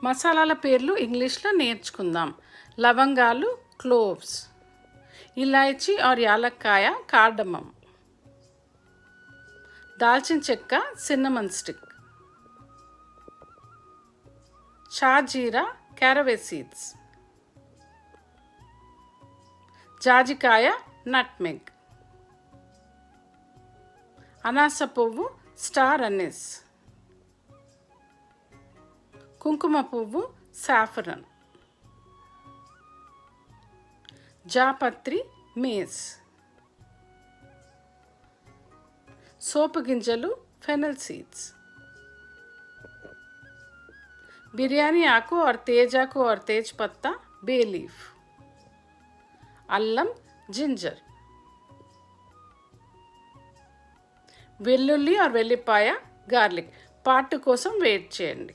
మసాలాల పేర్లు ఇంగ్లీష్లో నేర్చుకుందాం. లవంగాలు క్లోవ్స్, ఇలాయచీ ఆర్ యాలక్కాయ కార్డమమ్, దాల్చిన చెక్క సిన్నమన్ స్టిక్, షాజీరా క్యారవే సీడ్స్, జాజికాయ నట్మెగ్, అనాస పువ్వు స్టార్ అనిస్, కుంకుమ పువ్వు సాఫ్రన్, జాపత్రి మేస్, సోపు గింజలు ఫెనల్ సీడ్స్, బిర్యానీ ఆకు और तेज आकू और तेज पत्ता बे लीफ, అల్లం జింజర్, వెల్లుల్లి ఆర్ వెల్లిపాయ గార్లిక్. పార్ట్ కోసం వెయిట్ చేయండి.